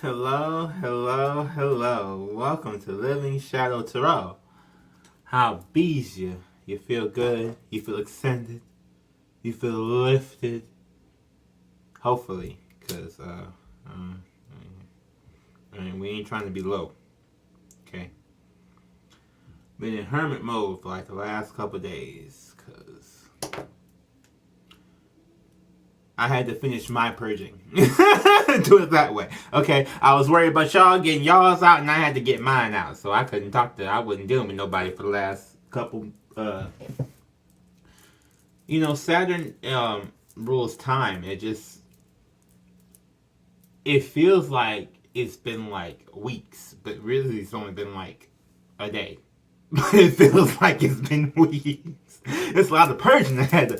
Hello, hello, hello. Welcome to Living Shadow Tarot. How bees you? You feel good? You feel extended? You feel lifted? Hopefully, because we ain't trying to be low. Okay. Been in hermit mode for like the last couple days, because I had to finish my purging. Do it that way. Okay, I was worried about y'all getting y'all's out, and I had to get mine out. So I couldn't I wasn't dealing with nobody for the last couple. Saturn rules time. It feels like it's been like weeks, but really it's only been like a day. But it feels like it's been weeks. It's a lot of purging I had to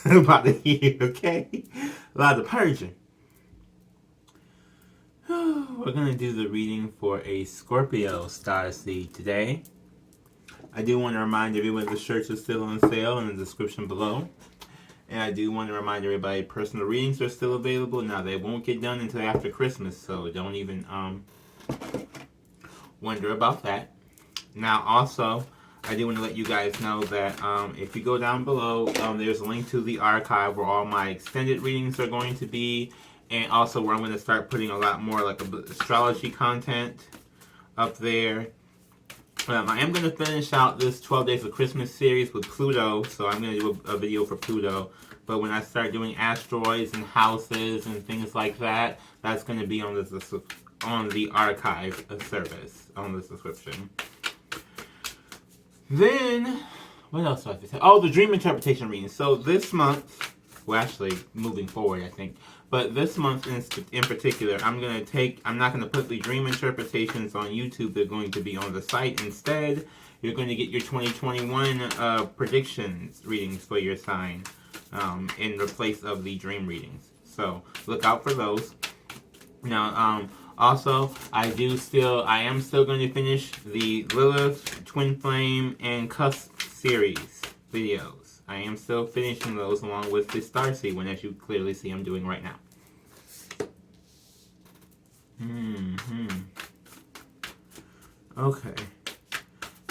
about a year, okay? A lot of purging. We're going to do the reading for a Scorpio Starseed today. I do want to remind everyone the shirts are still on sale in the description below. And I do want to remind everybody personal readings are still available. Now, they won't get done until after Christmas, so don't even wonder about that. Now, also, I do want to let you guys know that if you go down below, there's a link to the archive where all my extended readings are going to be, and also where I'm going to start putting a lot more like astrology content up there. I am going to finish out this 12 Days of Christmas series with Pluto, so I'm going to do a video for Pluto. But when I start doing asteroids and houses and things like that, that's going to be on the archive service, on the subscription. Then, what else do I have to say? Oh, the dream interpretation reading. So this month, well, actually, moving forward, I think. But this month in particular, I'm not going to put the dream interpretations on YouTube. They're going to be on the site. Instead, you're going to get your 2021 predictions readings for your sign in the place of the dream readings. So look out for those. Now, also, I am still going to finish the Lilith, Twin Flame, and Cusp series videos. I am still finishing those along with the Starseed one, as you clearly see I'm doing right now. Okay.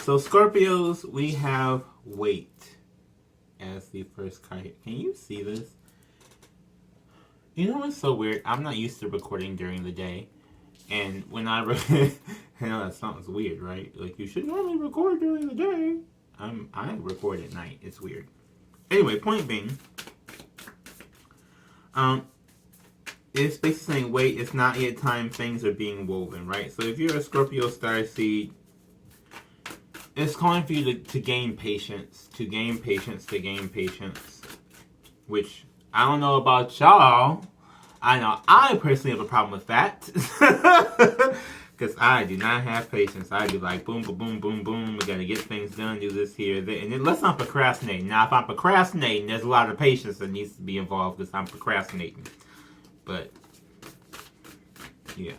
So Scorpios, we have Wait as the first card here. Can you see this? You know what's so weird? I'm not used to recording during the day. And when I know that sounds weird, right? Like, you should normally record during the day. I record at night. It's weird. Anyway, point being, it's basically saying, wait, it's not yet time, things are being woven, right? So if you're a Scorpio Starseed, it's calling for you to gain patience, which I don't know about y'all. I know I personally have a problem with that. Because I do not have patience. I'd be like, boom, boom, boom, boom, boom. We got to get things done, do this here, there. And then let's not procrastinate. Now, if I'm procrastinating, there's a lot of patience that needs to be involved because I'm procrastinating. But, yeah.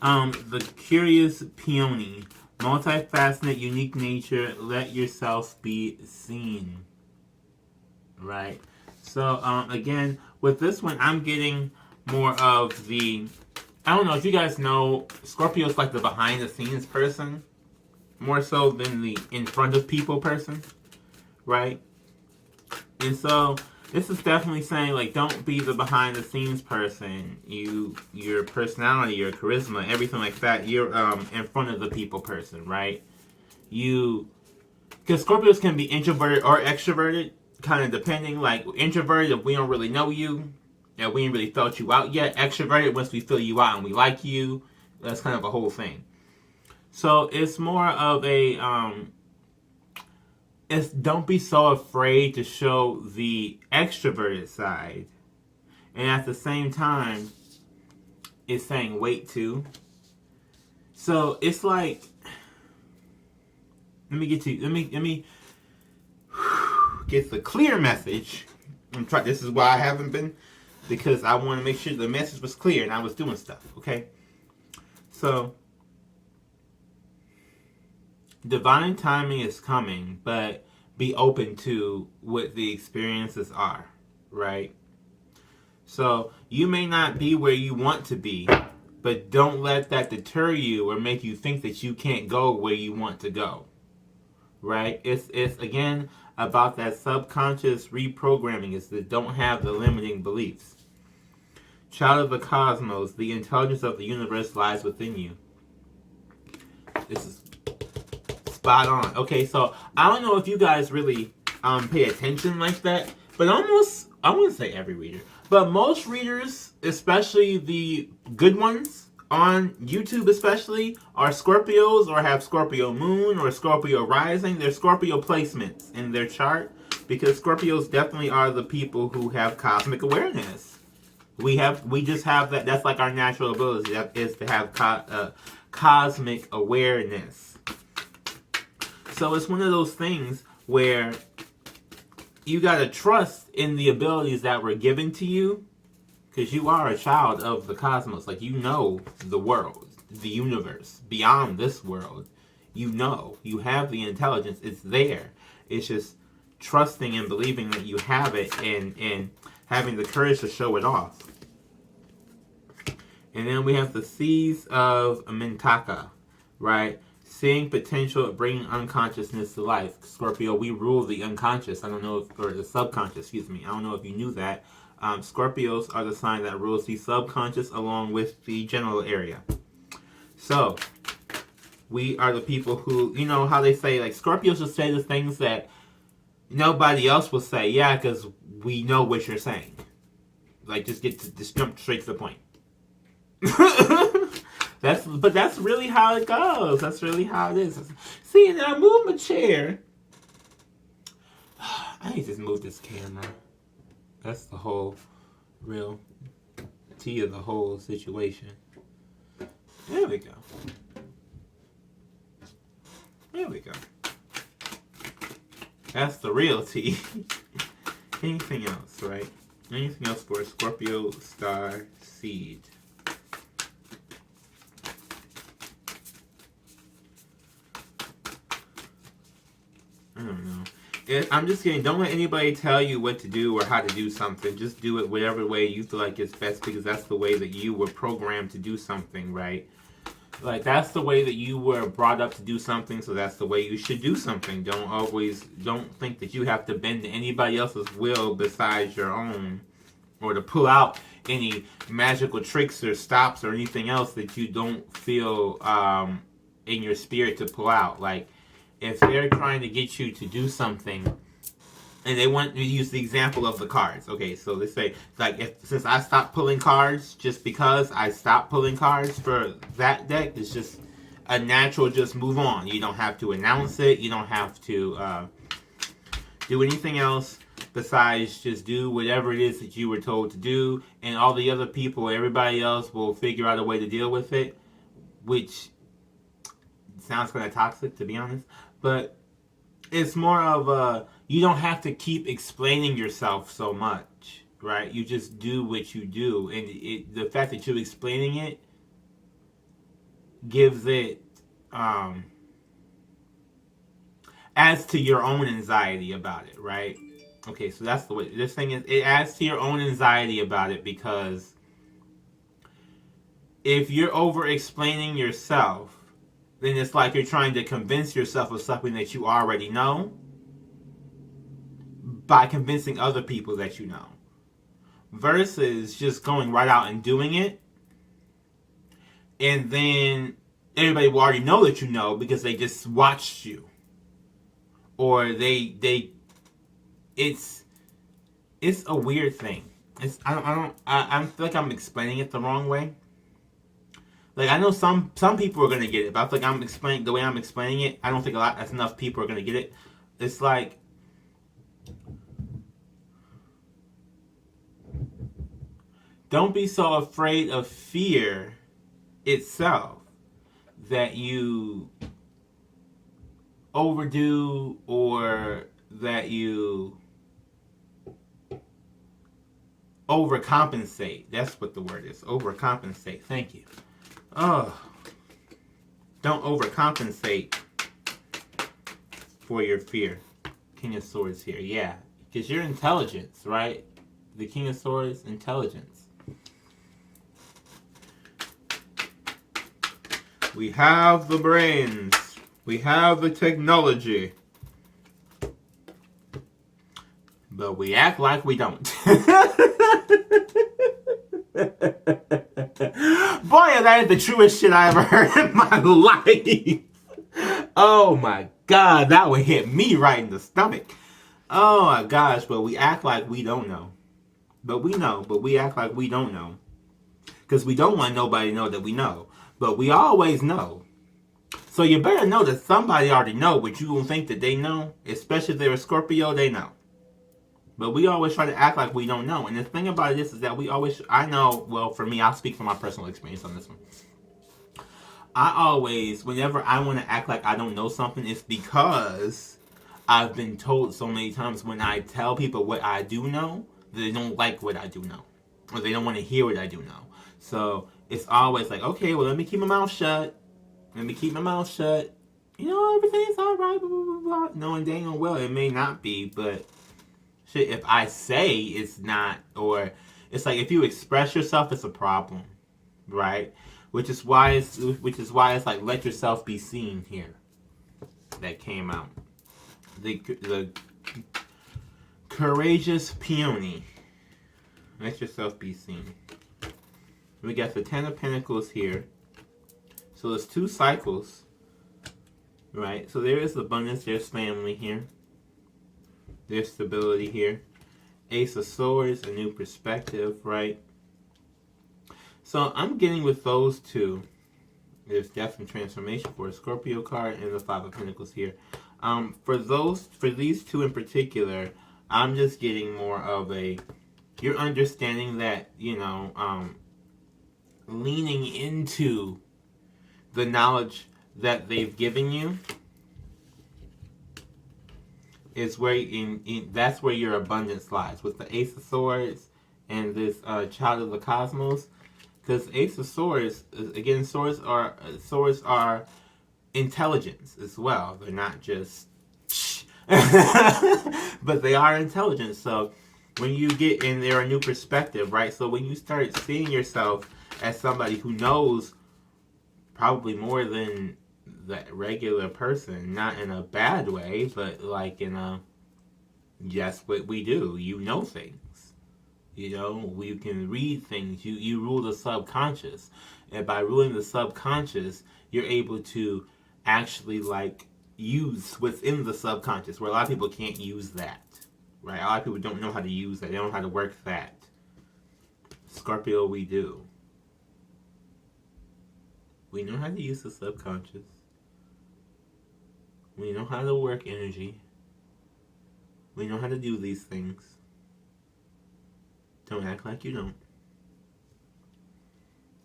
The Curious Peony. Multifaceted, unique nature. Let yourself be seen. Right? So, again, with this one, I'm getting more of the... I don't know if you guys know, Scorpio's like the behind-the-scenes person. More so than the in-front-of-people person. Right? And so, this is definitely saying, like, don't be the behind-the-scenes person. Your personality, your charisma, everything like that, you're in-front-of-the-people person, right? Because Scorpios can be introverted or extroverted, kind of depending. Like, introverted if we don't really know you, and we ain't really felt you out yet. Extroverted once we feel you out and we like you. That's kind of a whole thing. So it's more of a don't be so afraid to show the extroverted side, and at the same time, it's saying wait too. So it's like, let me get the clear message. This is why I haven't been, because I want to make sure the message was clear and I was doing stuff, okay? So, divine timing is coming, but be open to what the experiences are, right? So you may not be where you want to be, but don't let that deter you or make you think that you can't go where you want to go. Right? It's again about that subconscious reprogramming. Is that don't have the limiting beliefs. Child of the cosmos, the intelligence of the universe lies within you. This is spot on. Okay, so I don't know if you guys really pay attention like that, but almost, I wouldn't say every reader, but most readers, especially the good ones on YouTube especially, are Scorpios or have Scorpio moon or Scorpio rising. They're Scorpio placements in their chart because Scorpios definitely are the people who have cosmic awareness. We just have that. That's like our natural ability. That is to have cosmic awareness. So it's one of those things where you gotta trust in the abilities that were given to you, because you are a child of the cosmos. Like, you know the world, the universe, beyond this world. You know, you have the intelligence. It's there. It's just trusting and believing that you have it and having the courage to show it off. And then we have the Seas of Mintaka, right? Seeing potential, bringing unconsciousness to life. Scorpio, we rule the unconscious. I don't know if, or the subconscious, excuse me. I don't know if you knew that. Scorpios are the sign that rules the subconscious along with the general area. So, we are the people who, you know how they say, like, Scorpios will say the things that nobody else will say. Yeah, because we know what you're saying. Like, just jump straight to the point. But that's really how it goes. That's really how it is. See, now move my chair. I need to just move this camera. That's the whole real tea of the whole situation. There we go. There we go. That's the real tea. Anything else, right? Anything else for Scorpio Starseed? I don't know. I'm just kidding. Don't let anybody tell you what to do or how to do something. Just do it whatever way you feel like is best, because that's the way that you were programmed to do something, right? Like, that's the way that you were brought up to do something, so that's the way you should do something. Don't think that you have to bend to anybody else's will besides your own, or to pull out any magical tricks or stops or anything else that you don't feel in your spirit to pull out. Like, if they're trying to get you to do something, and they want to use the example of the cards. Okay, so let's say, like, since I stopped pulling cards, just because I stopped pulling cards for that deck, it's just a natural just move on. You don't have to announce it. You don't have to do anything else besides just do whatever it is that you were told to do. And all the other people, everybody else will figure out a way to deal with it, which sounds kind of toxic, to be honest. But it's more of you don't have to keep explaining yourself so much, right? You just do what you do. And the fact that you're explaining it gives it, adds to your own anxiety about it, right? Okay, so that's the way. This thing is, it adds to your own anxiety about it, because if you're over explaining yourself, then it's like you're trying to convince yourself of something that you already know by convincing other people that you know. Versus just going right out and doing it. And then everybody will already know that you know because they just watched you. Or it's a weird thing. I feel like I'm explaining it the wrong way. Like, I know some people are going to get it, but I feel like the way I'm explaining it, I don't think that's enough people are going to get it. It's like, don't be so afraid of fear itself that you overdo, or that you overcompensate. That's what the word is. Overcompensate. Thank you. Oh, don't overcompensate for your fear. King of Swords here. Yeah, because your intelligence, right? The King of Swords, intelligence. We have the brains. We have the technology. But we act like we don't. Boy, that is the truest shit I ever heard in my life. Oh my God, that would hit me right in the stomach. Oh my gosh, but we act like we don't know. But we know, but we act like we don't know. Because we don't want nobody to know that we know. But we always know. So you better know that somebody already know, but you don't think that they know. Especially if they're a Scorpio, they know. But we always try to act like we don't know. And the thing about this is that we always, I know, well, for me, I'll speak from my personal experience on this one. I always, whenever I want to act like I don't know something, it's because I've been told so many times when I tell people what I do know, they don't like what I do know. Or they don't want to hear what I do know. So it's always like, okay, well, let me keep my mouth shut. Let me keep my mouth shut. You know, everything's alright, blah, blah, blah, blah. Knowing dang well it may not be, but shit, if I say it's not, or it's like if you express yourself, it's a problem, right? Which is why it's like let yourself be seen here. That came out. The courageous peony. Let yourself be seen. We got the Ten of Pentacles here. So there's 2 cycles, right? So there is abundance, there's family here. There's stability here. Ace of Swords, a new perspective, right? So I'm getting with those 2. There's death and transformation for a Scorpio card, and the 5 of Pentacles here. For these 2 in particular, I'm just getting more of a, you're understanding that, you know, leaning into the knowledge that they've given you is where that's where your abundance lies, with the Ace of Swords and this Child of the Cosmos. Because Ace of Swords, again, swords are intelligence as well. They're not just but they are intelligence. So when you get in there a new perspective, right? So when you start seeing yourself as somebody who knows probably more than the regular person, not in a bad way, but like in a, yes, what we do, you know things. You know, we can read things. You rule the subconscious. And by ruling the subconscious, you're able to actually like use what's in the subconscious, where a lot of people can't use that. Right? A lot of people don't know how to use that. They don't know how to work that. Scorpio, we do. We know how to use the subconscious. We know how to work energy. We know how to do these things. Don't act like you don't.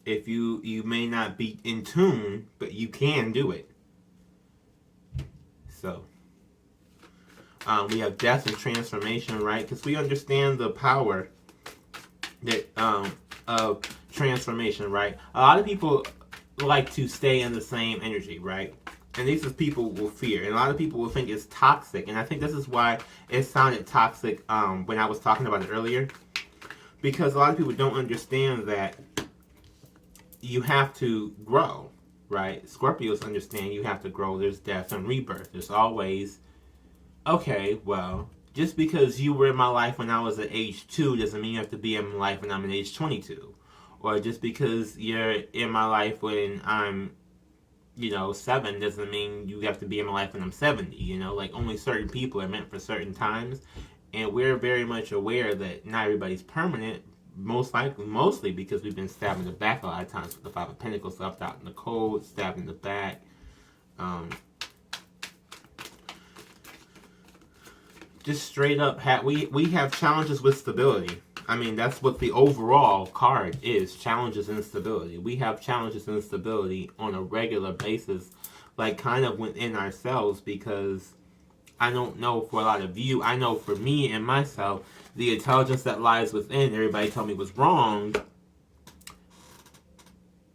If you may not be in tune, but you can do it. So, we have death and transformation, right? Because we understand the power that of transformation, right? A lot of people like to stay in the same energy, right? And these is people will fear. And a lot of people will think it's toxic. And I think this is why it sounded toxic when I was talking about it earlier. Because a lot of people don't understand that you have to grow, right? Scorpios understand you have to grow. There's death and rebirth. There's always, okay, well, just because you were in my life when I was at age 2 doesn't mean you have to be in my life when I'm at age 22. Or just because you're in my life when I'm, 7 doesn't mean you have to be in my life when I'm 70. Like only certain people are meant for certain times. And we're very much aware that not everybody's permanent. Mostly because we've been stabbed in the back a lot of times with the 5 of Pentacles, left out in the cold, stabbed in the back. Just straight up, we have challenges with stability. I mean, that's what the overall card is, challenges and stability. We have challenges and stability on a regular basis, like kind of within ourselves, because I don't know for a lot of you, I know for me and myself, the intelligence that lies within, everybody told me was wrong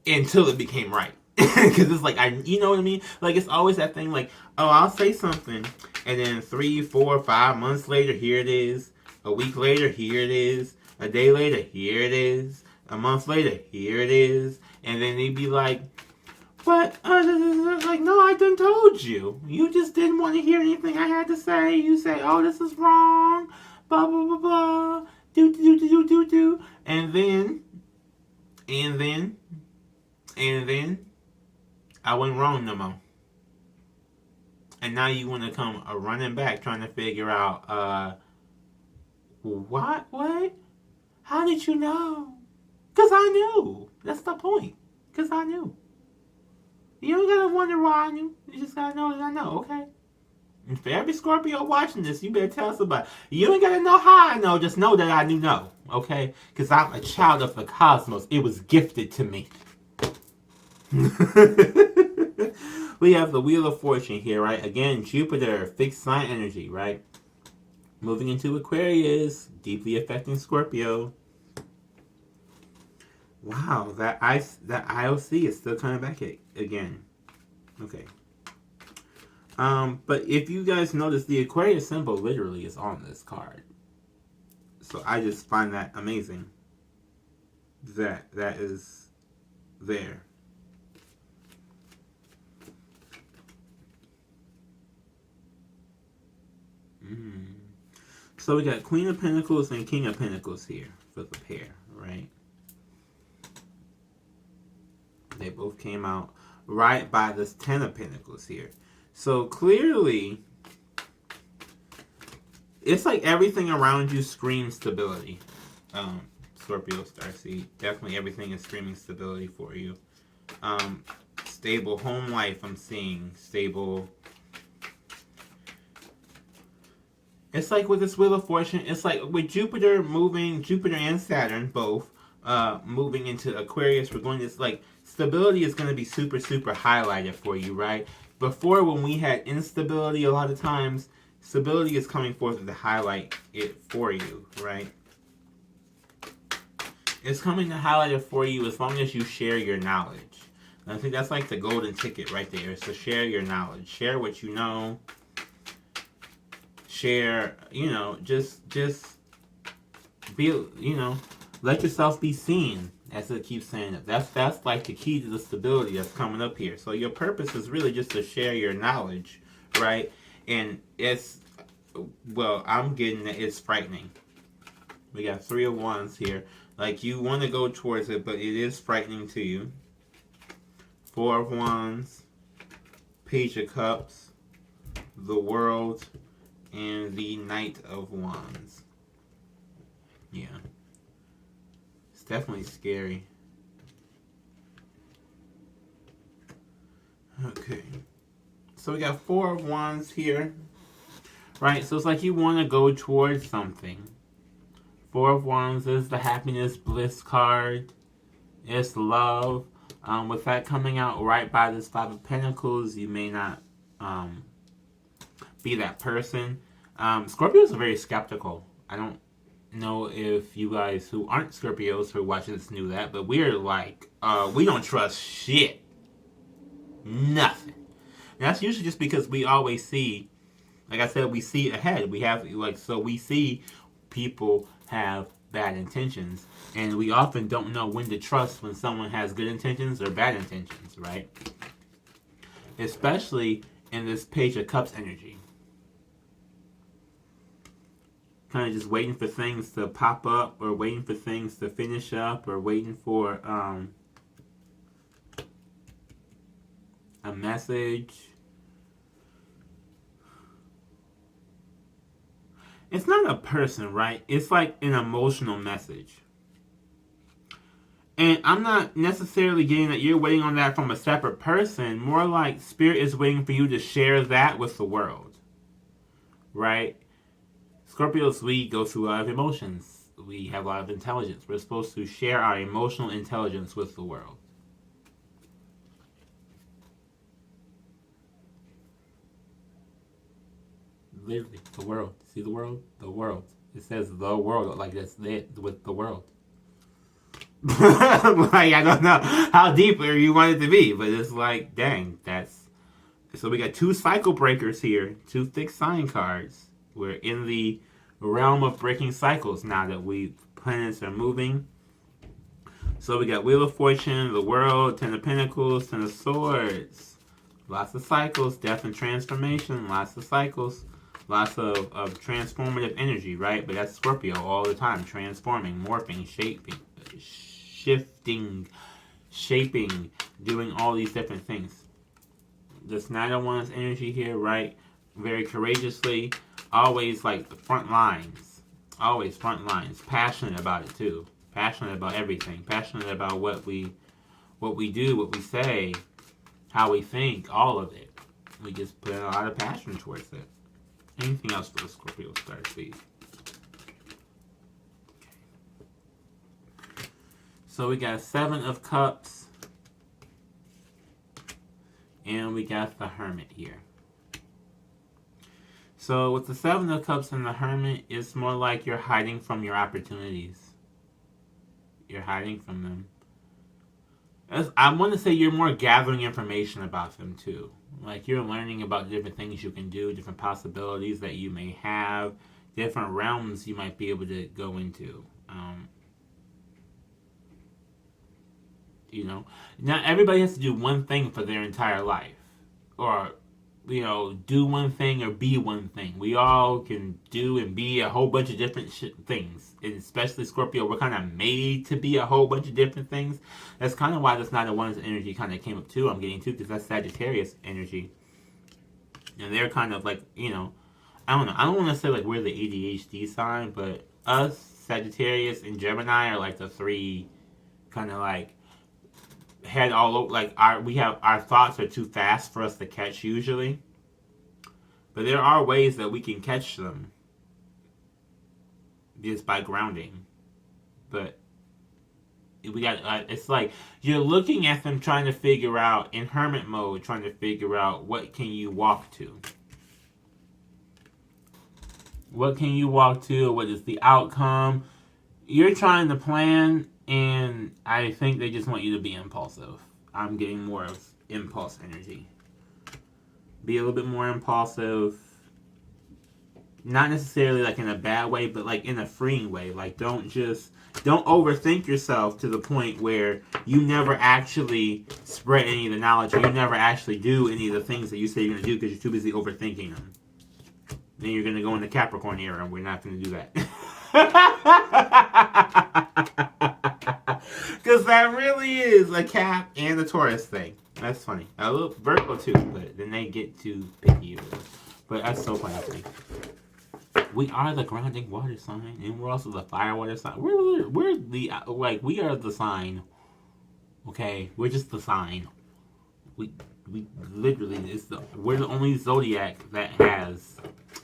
until it became right. Because it's like, you know what I mean? Like, it's always that thing like, oh, I'll say something, and then 3, 4, 5 months later, here it is. A week later, here it is. A day later, here it is. A month later, here it is. And then they'd be like, but, like, no, I done told you. You just didn't want to hear anything I had to say. You say, oh, this is wrong. Blah, blah, blah, blah. Do. And then, I wasn't wrong no more. And now you want to come running back trying to figure out, what? How did you know? Because I knew. That's the point. Because I knew. You don't gotta wonder why I knew. You just gotta know that I know, okay? And for every Scorpio watching this, you better tell somebody. You ain't gotta know how I know. Just know that I knew no, okay? Because I'm a child of the cosmos. It was gifted to me. We have the Wheel of Fortune here, right? Again, Jupiter, fixed sign energy, right? Moving into Aquarius, deeply affecting Scorpio. Wow, that IOC is still coming back again. Okay. But if you guys notice, the Aquarius symbol literally is on this card. So I just find that amazing. That is there. So we got Queen of Pentacles and King of Pentacles here for the pair, right? They both came out right by this Ten of Pentacles here. So clearly, it's like everything around you screams stability. Scorpio, Starseed, definitely everything is screaming stability for you. Stable home life, I'm seeing. Stable. It's like with this Wheel of Fortune, it's like with Jupiter and Saturn both moving into Aquarius, we're going to, it's like stability is going to be super, super highlighted for you, right? Before, when we had instability, a lot of times, stability is coming forth to highlight it for you, right? It's coming to highlight it for you as long as you share your knowledge. And I think that's like the golden ticket right there, is to share your knowledge. Share what you know. Share, just be, let yourself be seen, as it keeps saying. That's like the key to the stability that's coming up here. So your purpose is really just to share your knowledge, right? And it's, well, I'm getting that it's frightening. We got Three of Wands here. Like, you want to go towards it, but it is frightening to you. Four of Wands, Page of Cups, the World, and the Knight of Wands. Yeah. It's definitely scary. Okay. So we got Four of Wands here. Right, so it's like you want to go towards something. Four of Wands is the happiness, bliss card. It's love. With that coming out right by this Five of Pentacles, you may not be that person. Scorpios are very skeptical. I don't know if you guys who aren't Scorpios who are watching this knew that, but we're like, we don't trust shit. Nothing. And that's usually just because we always see, like I said, we see ahead. We have, so we see people have bad intentions. And we often don't know when to trust when someone has good intentions or bad intentions, right? Especially in this Page of Cups energy. Kind of just waiting for things to pop up, or waiting for things to finish up, or waiting for a message. It's not a person, right? It's like an emotional message. And I'm not necessarily getting that you're waiting on that from a separate person. More like Spirit is waiting for you to share that with the world. Right? Scorpios, we go through a lot of emotions. We have a lot of intelligence. We're supposed to share our emotional intelligence with the world. Literally, the world. See the world? The world. It says the world, like that's it with the world. Like, I don't know how deep you want it to be, but it's like, dang, that's... So we got two cycle breakers here, two fixed sign cards. We're in the realm of breaking cycles now that we've planets are moving. So we got Wheel of Fortune, the World, Ten of Pentacles, Ten of Swords. Lots of cycles, death and transformation, lots of cycles. Lots of transformative energy, right? But that's Scorpio all the time. Transforming, morphing, shaping, shifting, shaping, doing all these different things. This Knight of Wands energy here, right? Very courageously. Always like the front lines. Always front lines. Passionate about it too. Passionate about everything. Passionate about what we do, what we say, how we think, all of it. We just put a lot of passion towards it. Anything else for the Scorpio Starseed? Okay. So we got 7 of Cups. And we got the Hermit here. So with the 7 of Cups and the Hermit, it's more like you're hiding from your opportunities. You're hiding from them. I want to say you're more gathering information about them too. Like you're learning about different things you can do, different possibilities that you may have, different realms you might be able to go into. You know, not everybody has to do one thing for their entire life, or you know, do one thing or be one thing. We all can do and be a whole bunch of different things. And especially Scorpio, we're kind of made to be a whole bunch of different things. That's kind of why this Knight of Wands energy kind of came up too. I'm getting to, because that's Sagittarius energy. And they're kind of like, you know, I don't know. I don't want to say like we're the ADHD sign, but us, Sagittarius, and Gemini are like the 3 kind of like head all over, like our thoughts are too fast for us to catch usually, but there are ways that we can catch them just by grounding. But we got it's like you're looking at them trying to figure out, in hermit mode, trying to figure out what can you walk to, what can you walk to, what is the outcome. You're trying to plan. And I think they just want you to be impulsive. I'm getting more of impulse energy. Be a little bit more impulsive. Not necessarily like in a bad way, but like in a freeing way. Like don't overthink yourself to the point where you never actually spread any of the knowledge, or you never actually do any of the things that you say you're going to do because you're too busy overthinking them. Then you're going to go into Capricorn era, and we're not going to do that. Because that really is a Cap and a Taurus thing. That's funny. A little Virgo too, but then they get too picky. But that's so funny to me. We are the grounding water sign, and we're also the fire water sign. We're the, like, we are the sign. Okay? We're just the sign. We literally, we're the only zodiac that has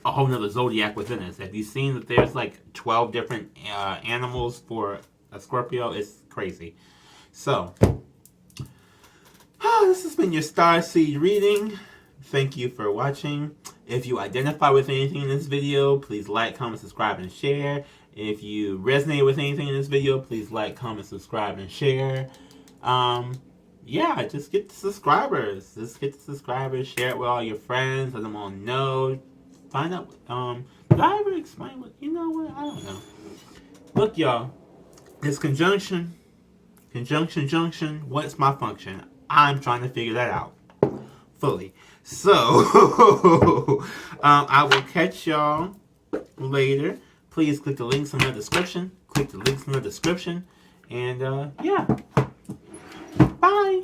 a whole nother zodiac within us. Have you seen that there's like 12 different animals for a Scorpio? It's crazy. So, this has been your Starseed reading. Thank you for watching. If you identify with anything in this video, please like, comment, subscribe, and share. If you resonate with anything in this video, please like, comment, subscribe, and share. Yeah, just get the subscribers. Share it with all your friends. Let them all know. Find out. Did I ever explain what? You know what? I don't know. Look, y'all. It's conjunction. Junction. What's my function? I'm trying to figure that out fully. So, I will catch y'all later. Please click the links in the description. And, yeah. Bye.